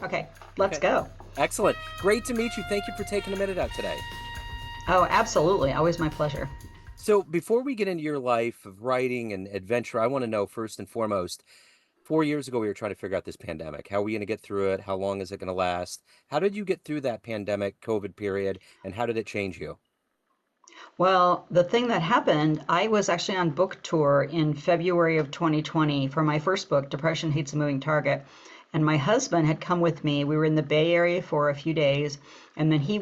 Okay, let's Okay. go. Excellent. Great to meet you. Thank you for taking a minute out today. Oh, absolutely. Always my pleasure. So, before we get into your life of writing and adventure, I want to know first and foremost, 4 years ago, we were trying to figure out this pandemic. How are we going to get through it? How long is it going to last? How did you get through that pandemic, COVID period, and how did it change you? Well, the thing that happened, I was actually on book tour in February of 2020 for my first book, Depression Hates a Moving Target. And my husband had come with me. We were in the Bay Area for a few days. And then he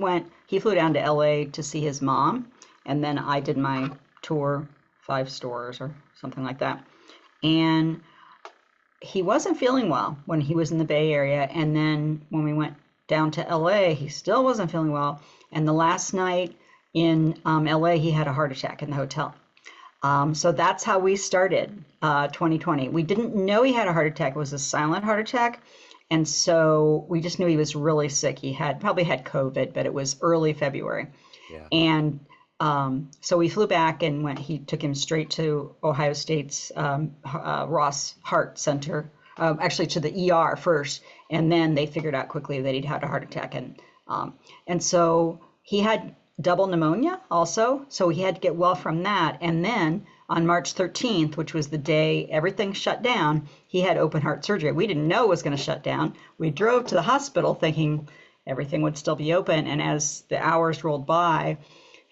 flew down to LA to see his mom. And then I did my tour, 5 stores or something like that. And he wasn't feeling well when he was in the Bay Area. And then when we went down to LA, he still wasn't feeling well. And the last night in LA, he had a heart attack in the hotel. So that's how we started 2020. We didn't know he had a heart attack. It was a silent heart attack. And so we just knew he was really sick. He had probably had COVID, but it was early February. Yeah. And so we flew back and he took him straight to Ohio State's Ross Heart Center, actually to the ER first. And then they figured out quickly that he'd had a heart attack. And so he had double pneumonia also. So he had to get well from that. And then on March 13th, which was the day everything shut down, he had open heart surgery. We didn't know it was going to shut down. We drove to the hospital thinking everything would still be open. And as the hours rolled by,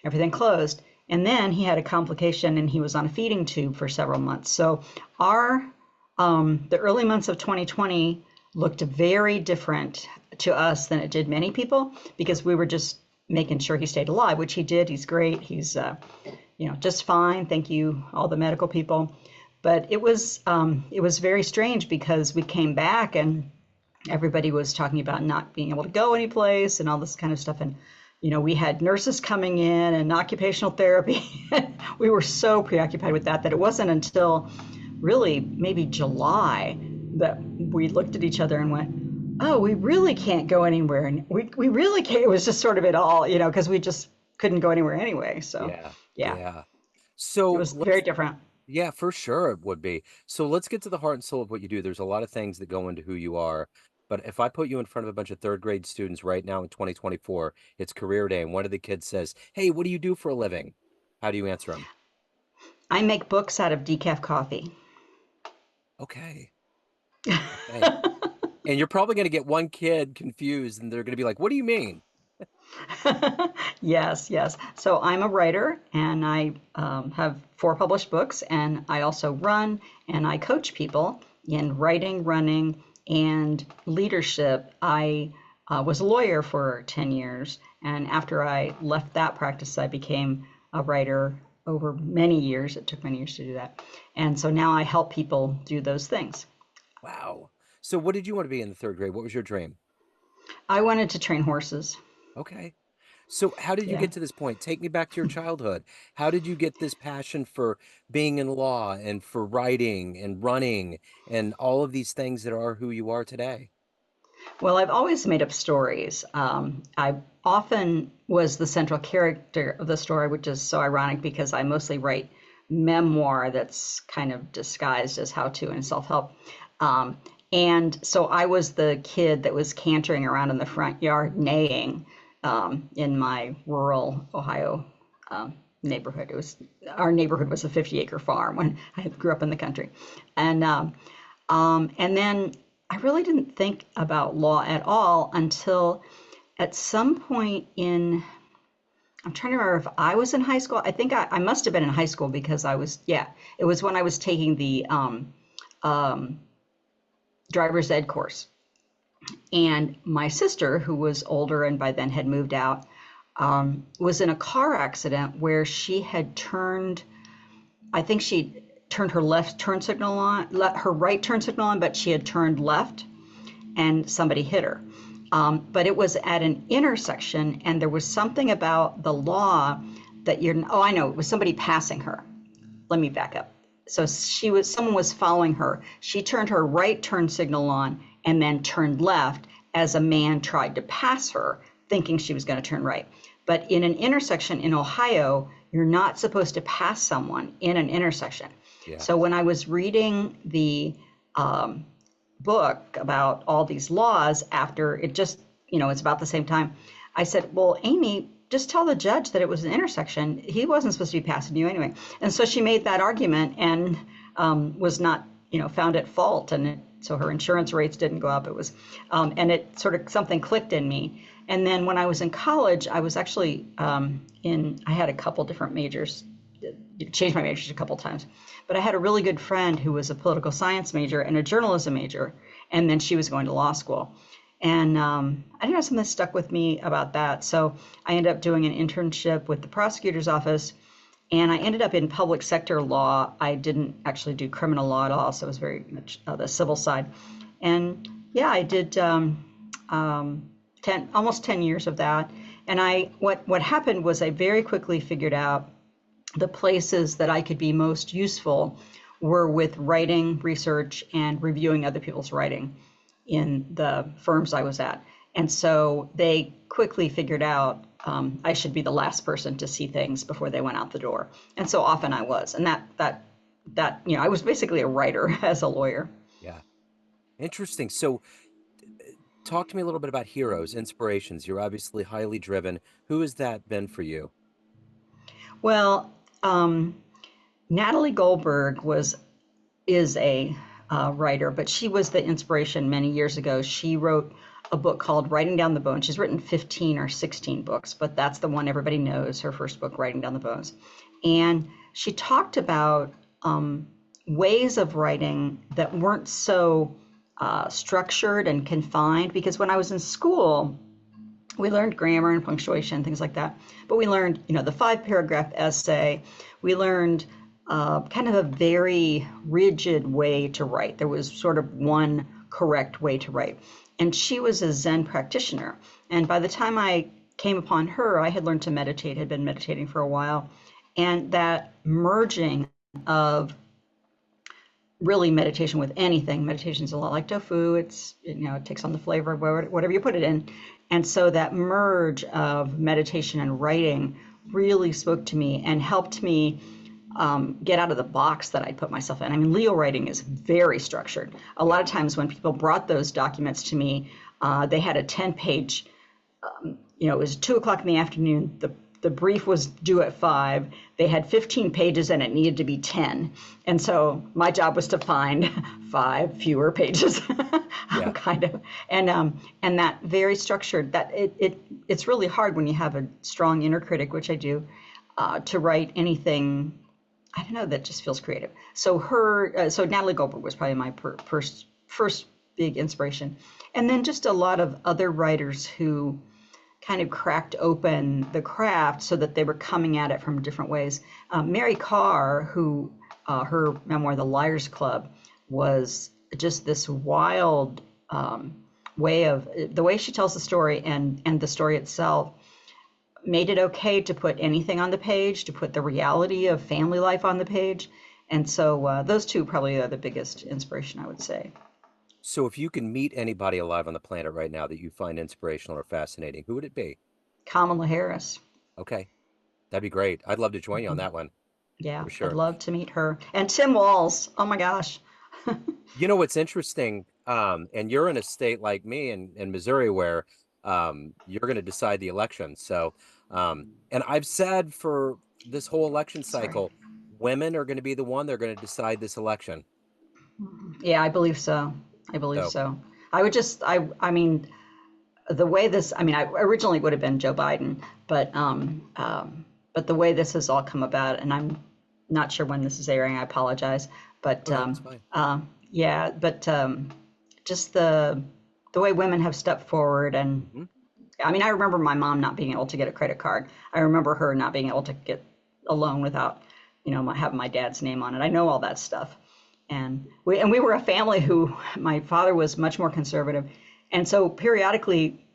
everything closed. And then he had a complication and he was on a feeding tube for several months. So the early months of 2020 looked very different to us than it did many people because we were just making sure he stayed alive, which he did. He's great. He's, just fine. Thank you, all the medical people. But it was very strange because we came back and everybody was talking about not being able to go anyplace and all this kind of stuff. And, we had nurses coming in and occupational therapy. We were so preoccupied with that it wasn't until really maybe July that we looked at each other and went, oh, we really can't go anywhere. And we really can't. It was just sort of it all, because we just couldn't go anywhere anyway. So, Yeah. yeah, Yeah. it So was very let's, different. yeah, for sure it would be. So let's get to the heart and soul of what you do. There's a lot of things that go into who you are. But if I put you in front of a bunch of third grade students right now in 2024, it's career day, and one of the kids says, "Hey, what do you do for a living?" How do you answer them? I make books out of decaf coffee. Okay. Okay. And you're probably going to get one kid confused and they're going to be like, "What do you mean?" Yes, yes. So I'm a writer and I have 4 published books, and I also run and I coach people in writing, running, and leadership. I was a lawyer for 10 years, and after I left that practice, I became a writer over many years. It took many years to do that. And so now I help people do those things. Wow. So what did you want to be in the third grade? What was your dream? I wanted to train horses. Okay. So how did you Yeah. get to this point? Take me back to your childhood. How did you get this passion for being in law and for writing and running and all of these things that are who you are today? Well, I've always made up stories. I often was the central character of the story, which is so ironic because I mostly write memoir that's kind of disguised as how-to and self-help. Um, and so I was the kid that was cantering around in the front yard neighing in my rural Ohio neighborhood. Our neighborhood was a 50-acre farm when I grew up in the country, and then I really didn't think about law at all until at some point I'm trying to remember if I was in high school. I think I must have been in high school because it was when I was taking the um, driver's ed course. And my sister, who was older and by then had moved out, was in a car accident where she had I think she turned her left turn signal on, her right turn signal on, but she had turned left and somebody hit her. But it was at an intersection, and there was something about the law that I know, it was somebody passing her. Let me back up. So someone was following her. She turned her right turn signal on and then turned left as a man tried to pass her, thinking she was going to turn right. But in an intersection in Ohio, you're not supposed to pass someone in an intersection. Yeah. So when I was reading the book about all these laws after it just, it's about the same time. I said, well, Amy, just tell the judge that it was an intersection. He wasn't supposed to be passing you anyway. And so she made that argument and was not, found at fault. So her insurance rates didn't go up. It was, and it sort of something clicked in me. And then when I was in college, I was actually I had a couple different majors, changed my majors a couple times, but I had a really good friend who was a political science major and a journalism major, and then she was going to law school. And I don't know, something stuck with me about that. So I ended up doing an internship with the prosecutor's office, and I ended up in public sector law. I didn't actually do criminal law at all, so it was very much the civil side. And yeah, I did almost 10 years of that. And what happened was I very quickly figured out the places that I could be most useful were with writing, research, and reviewing other people's writing in the firms I was at. And so they quickly figured out I should be the last person to see things before they went out the door. And so often I was. And that I was basically a writer as a lawyer. Yeah. Interesting. So talk to me a little bit about heroes, inspirations. You're obviously highly driven. Who has that been for you? Well, Natalie Goldberg is a writer, but she was the inspiration many years ago. She wrote a book called Writing Down the Bones. She's written 15 or 16 books, but that's the one everybody knows, her first book, Writing Down the Bones. And she talked about ways of writing that weren't so structured and confined, because when I was in school, we learned grammar and punctuation, things like that. But we learned, the 5-paragraph essay. We learned kind of a very rigid way to write. There was sort of one correct way to write. And she was a Zen practitioner. And by the time I came upon her, I had learned to meditate, had been meditating for a while. And that merging of really meditation with anything. Meditation is a lot like tofu. It's, it takes on the flavor of whatever you put it in. And so that merge of meditation and writing really spoke to me and helped me get out of the box that I'd put myself in. I mean, Leo writing is very structured. A lot of times when people brought those documents to me, they had a 10-page, it was 2 o'clock in the afternoon. The brief was due at 5. They had 15 pages and it needed to be 10. And so my job was to find 5 fewer pages, Yeah. kind of. And that very structured, that it's really hard when you have a strong inner critic, which I do, to write anything, I don't know, that just feels creative. So so Natalie Goldberg was probably my first big inspiration. And then just a lot of other writers who kind of cracked open the craft so that they were coming at it from different ways. Mary Karr, who her memoir, The Liars Club, was just this wild the way she tells the story and the story itself made it okay to put anything on the page, to put the reality of family life on the page. And so those two probably are the biggest inspiration, I would say. So if you can meet anybody alive on the planet right now that you find inspirational or fascinating, who would it be? Kamala Harris. Okay, that'd be great. I'd love to join you on Mhm. that one Yeah, for I'd sure. love to meet her. And Tim Walz. Oh my gosh. You know what's interesting, and you're in a state like me in Missouri where you're going to decide the election. So, and I've said for this whole election Sorry. cycle, women are going to be the one they're going to decide this election. Yeah, I believe so. I believe So, so. I mean, the way this, I mean, I originally would have been Joe Biden, but the way this has all come about, and I'm not sure when this is airing, I apologize, but oh no, it's fine. yeah, but just the way women have stepped forward, and Hmm. I mean, I remember my mom not being able to get a credit card. I remember her not being able to get a loan without, having my dad's name on it. I know all that stuff. And we were a family who my father was much more conservative. And so periodically,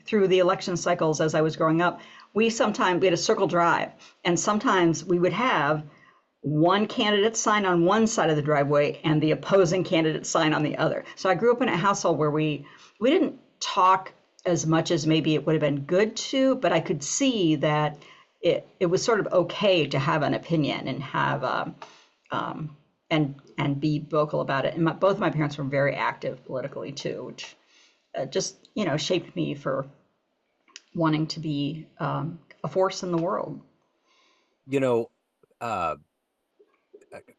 through the election cycles as I was growing up, we had a circle drive. And sometimes we would have one candidate sign on one side of the driveway and the opposing candidate sign on the other. So I grew up in a household where we didn't talk as much as maybe it would have been good to, but I could see that it was sort of okay to have an opinion and have and be vocal about it. And both of my parents were very active politically too, which just shaped me for wanting to be a force in the world. You know, uh,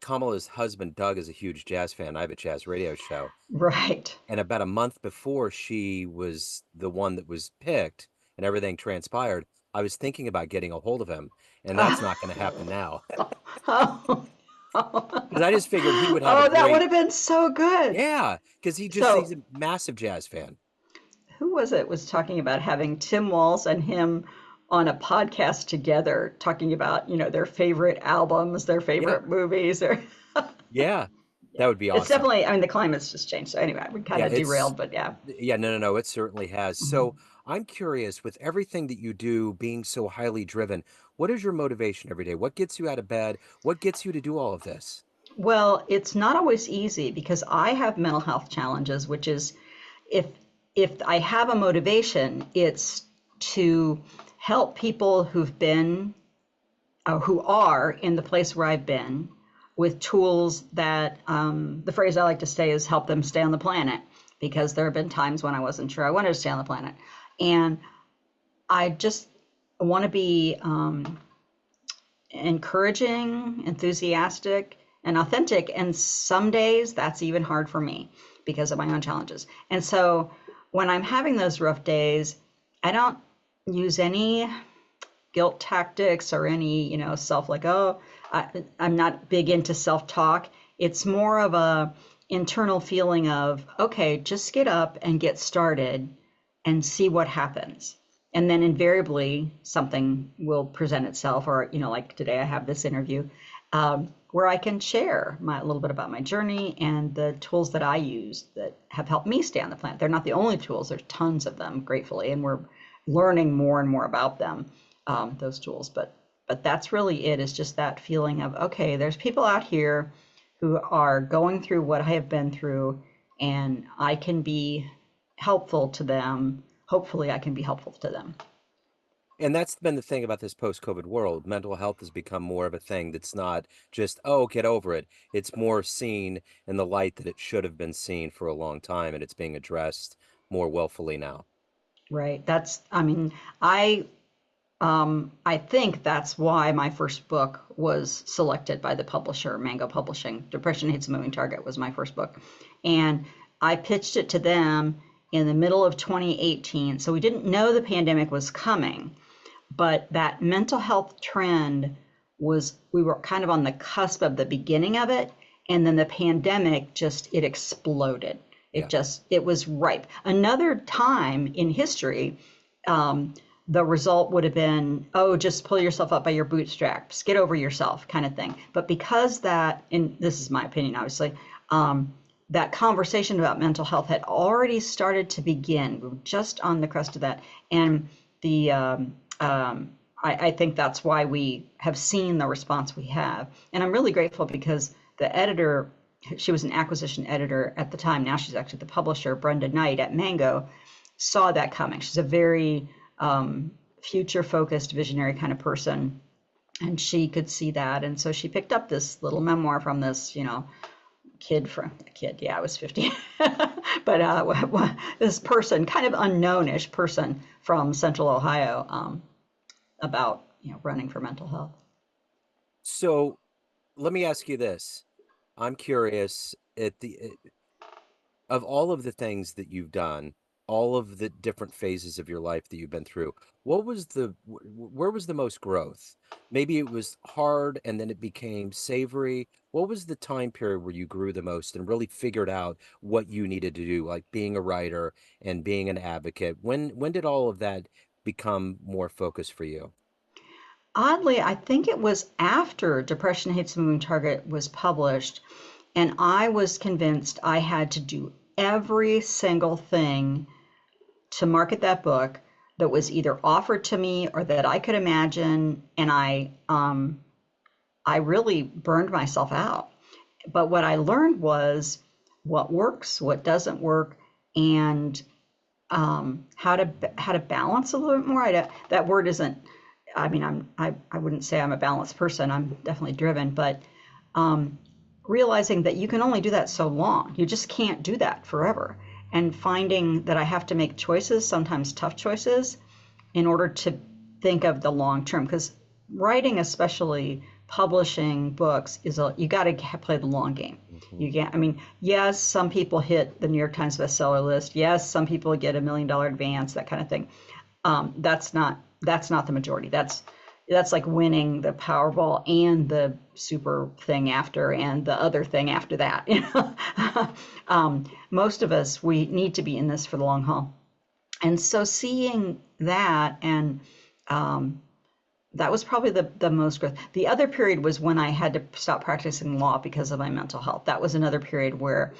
Kamala's husband, Doug, is a huge jazz fan. I have a jazz radio show. Right. And about a month before she was the one that was picked and everything transpired, I was thinking about getting a hold of him. And that's not going to happen now. Oh, Because I just figured he would have a oh, that would great, have been so good. yeah, because he's So a massive jazz fan. who was it was talking about having Tim Walz and him on a podcast together, talking about, their favorite albums, their Yeah, favorite movies, or yeah, that yeah. would be It's awesome. definitely, I mean, the climate's just changed. So anyway, we kind Yeah, of derailed, but yeah. no, it certainly has. So Mhm. I'm curious, with everything that you do being so highly driven, what is your motivation every day? What gets you out of bed? What gets you to do all of this? Well, it's not always easy because I have mental health challenges, which is if if I have a motivation, it's to help people who are in the place where I've been with tools that the phrase I like to say is help them stay on the planet because there have been times when I wasn't sure I wanted to stay on the planet. And I just want to be encouraging, enthusiastic, and authentic. And some days that's even hard for me because of my own challenges. And so when I'm having those rough days, I don't use any guilt tactics or any, self like, oh, I'm not big into self talk. It's more of a internal feeling of, okay, just get up and get started and see what happens. And then invariably something will present itself, or, like today I have this interview where I can share a little bit about my journey and the tools that I use that have helped me stay on the planet. They're not the only tools, there's tons of them, gratefully, and we're learning more and more about them, those tools. But that's really it, is just that feeling of, okay, there's people out here who are going through what I have been through, and I can be helpful to them. Hopefully, I can be helpful to them. And that's been the thing about this post-COVID world. Mental health has become more of a thing that's not just, oh, get over it. It's more seen in the light that it should have been seen for a long time, and it's being addressed more willfully now. Right. I mean, I think that's why my first book was selected by the publisher, Mango Publishing. Depression Hates a Moving Target was my first book. And I pitched it to them in the middle of 2018. So we didn't know the pandemic was coming, but that mental health trend we were kind of on the cusp of the beginning of it. And then the pandemic it exploded. Yeah. It was ripe. Another time in history, the result would have been, oh, just pull yourself up by your bootstraps, get over yourself, kind of thing. But because and this is my opinion, obviously, that conversation about mental health had already started to begin. We were just on the crest of that. And I think that's why we have seen the response we have. And I'm really grateful because the editor, she was an acquisition editor at the time. Now she's actually the publisher, Brenda Knight at Mango, saw that coming. She's a very future-focused, visionary kind of person, and she could see that. And so she picked up this little memoir from this, yeah, I was 50, but this person, kind of unknownish person from Central Ohio, about running for mental health. So let me ask you this. I'm curious of all of the things that you've done, all of the different phases of your life that you've been through, where was the most growth? Maybe it was hard and then it became savory. What was the time period where you grew the most and really figured out what you needed to do, like being a writer and being an advocate? When did all of that become more focused for you? Oddly, I think it was after Depression Hates the Moving Target was published, and I was convinced I had to do every single thing to market that book that was either offered to me or that I could imagine, and I really burned myself out. But what I learned was what works, what doesn't work, and how to balance a little bit more. That word isn't. I mean, I wouldn't say I'm a balanced person. I'm definitely driven, but realizing that you can only do that so long. You just can't do that forever. And finding that I have to make choices, sometimes tough choices, in order to think of the long term. Because writing, especially publishing books, you got to play the long game. Hmm. You can't. I mean, yes, some people hit the New York Times bestseller list. Yes, some people get $1 million advance, that kind of thing. That's not the majority. That's like winning the Powerball and the super thing after and the other thing after that. Most of us, we need to be in this for the long haul. And so seeing that, and that was probably the most growth. The other period was when I had to stop practicing law because of my mental health. That was another period where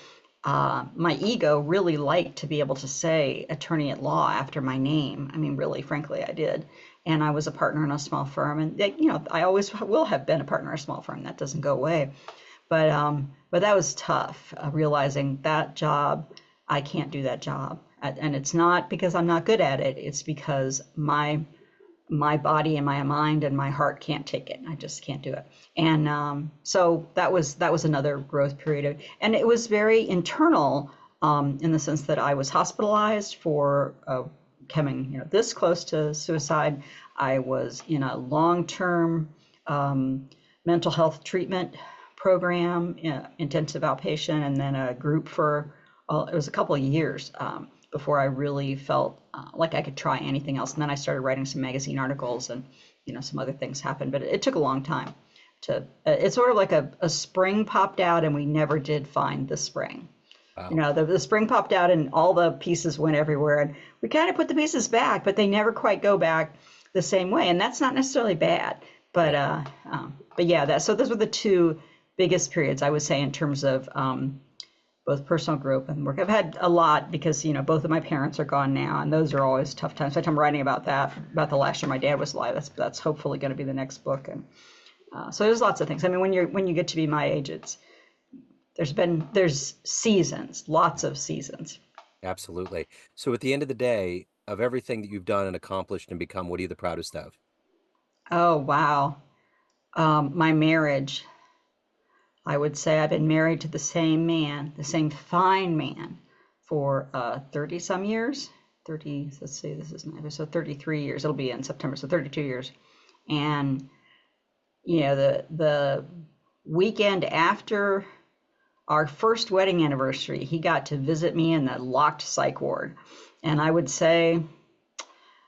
my ego really liked to be able to say attorney at law after my name. I mean, really, frankly, I did. And I was a partner in a small firm, and I always will have been a partner in a small firm. That doesn't go away. But that was tough, realizing that job, I can't do that job, and it's not because I'm not good at it. It's because my body and my mind and my heart can't take it. I just can't do it. And so that was another growth period, and it was very internal, in the sense that I was hospitalized for coming this close to suicide. I was in a long-term mental health treatment program, intensive outpatient, and then a group for it was a couple of years before I really felt like I could try anything else. And then I started writing some magazine articles, and some other things happened, but it took a long time to. It's sort of like a spring popped out, and we never did find the spring. Wow. The spring popped out, and all the pieces went everywhere, and we kind of put the pieces back, but they never quite go back the same way, and that's not necessarily bad. But yeah, so those were the two biggest periods, I would say, in terms of both personal growth and work. I've had a lot because both of my parents are gone now, and those are always tough times. In fact, I'm writing about that, about the last year my dad was alive. That's hopefully going to be the next book. And so there's lots of things. I mean, when you get to be my age, there's seasons, lots of seasons. Absolutely. So at the end of the day, of everything that you've done and accomplished and become, what are you the proudest of? Oh, wow. My marriage. I would say I've been married to the same man, the same fine man, for 30 some years. 30, let's see, this is so 33 years. It'll be in September, so 32 years. And the weekend after our first wedding anniversary, he got to visit me in the locked psych ward. And I would say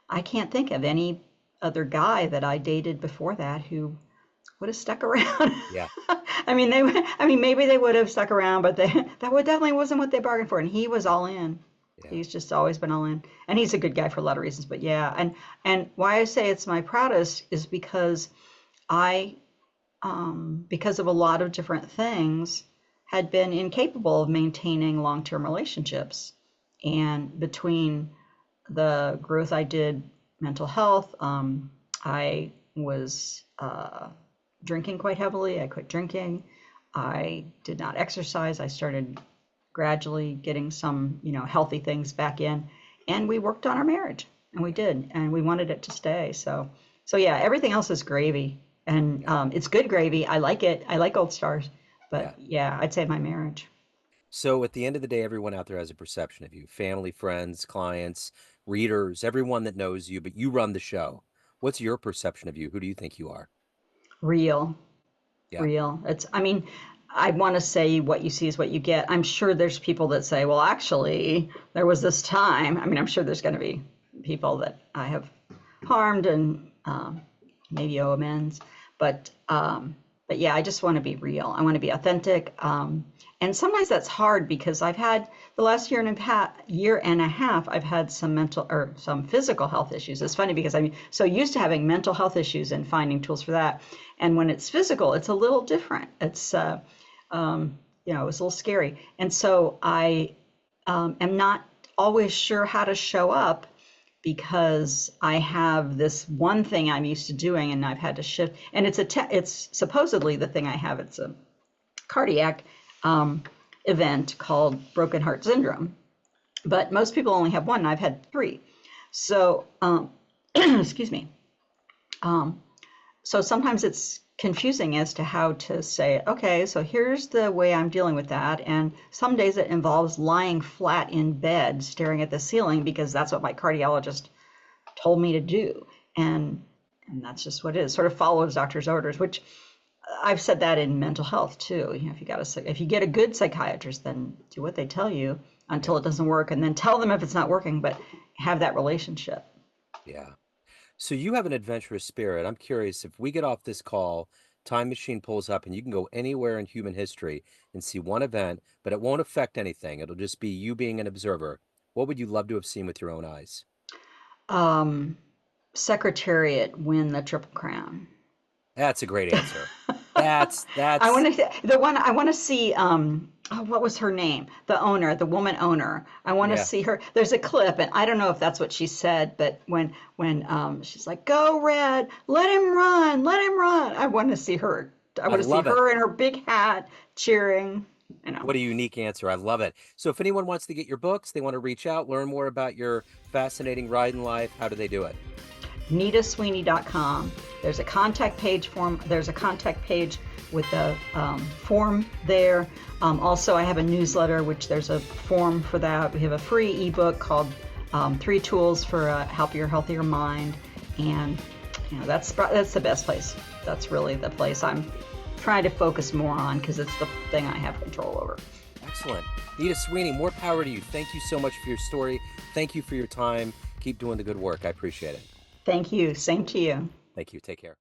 I can't think of any other guy that I dated before that who would have stuck around. Yeah. I mean, maybe they would have stuck around, but definitely wasn't what they bargained for. And he was all in. Yeah. He's just always been all in, and he's a good guy for a lot of reasons. But yeah, and why I say it's my proudest is because I, because of a lot of different things, had been incapable of maintaining long-term relationships. And between the growth I did, mental health, I was drinking quite heavily. I quit drinking. I did not exercise. I started gradually getting some, healthy things back in, and we worked on our marriage, and we did, and we wanted it to stay. So yeah, everything else is gravy, and Yeah. it's good gravy. I like it. I like Gold Stars, but Yeah. yeah, I'd say my marriage. So at the end of the day, everyone out there has a perception of you, family, friends, clients, readers, everyone that knows you, but you run the show. What's your perception of you? Who do you think you are? Real, Yeah. real. I mean, I want to say what you see is what you get. I'm sure there's people that say, well, actually, there was this time. I mean, I'm sure there's going to be people that I have harmed and maybe owe amends. But yeah, I just want to be real. I want to be authentic. And sometimes that's hard because I've had the last year and a half, I've had some mental or some physical health issues. It's funny because I'm so used to having mental health issues and finding tools for that. And when it's physical, it's a little different. It's, it's a little scary. And so I am not always sure how to show up because I have this one thing I'm used to doing and I've had to shift. And it's supposedly the thing I have. It's a cardiac event called broken heart syndrome. But most people only have one, and I've had three. So, excuse me. So sometimes it's confusing as to how to say, okay, so here's the way I'm dealing with that. And some days it involves lying flat in bed, staring at the ceiling, because that's what my cardiologist told me to do. And that's just what it is. Sort of follows doctor's orders, which I've said that in mental health too. You know, if you get a good psychiatrist, then do what they tell you until it doesn't work, and then tell them if it's not working, but have that relationship. Yeah. So you have an adventurous spirit. I'm curious, if we get off this call, time machine pulls up and you can go anywhere in human history and see one event, but it won't affect anything. It'll just be you being an observer. What would you love to have seen with your own eyes? Um, Secretariat win the Triple Crown. That's a great answer. That's I that's want to I want to see oh, what was her name? The owner, the woman owner. I want to yeah. see her. There's a clip, and I don't know if that's what she said, but when she's like, "Go Red, let him run, let him run." I want to see her. I I want to see love it. her in her big hat cheering. You know, What a unique answer. I love it. So if anyone wants to get your books, they want to reach out, learn more about your fascinating ride in life, how do they do it? nitasweeney.com. There's a contact page form. There's a contact page with a form there. Also, I have a newsletter, which there's a form for that. We have a free ebook called 3 Tools for a Happier, Healthier Mind. And you know, that's the best place. That's really the place I'm trying to focus more on, because it's the thing I have control over. Excellent. Nita Sweeney, more power to you. Thank you so much for your story. Thank you for your time. Keep doing the good work. I appreciate it. Thank you. Same to you. Thank you. Take care.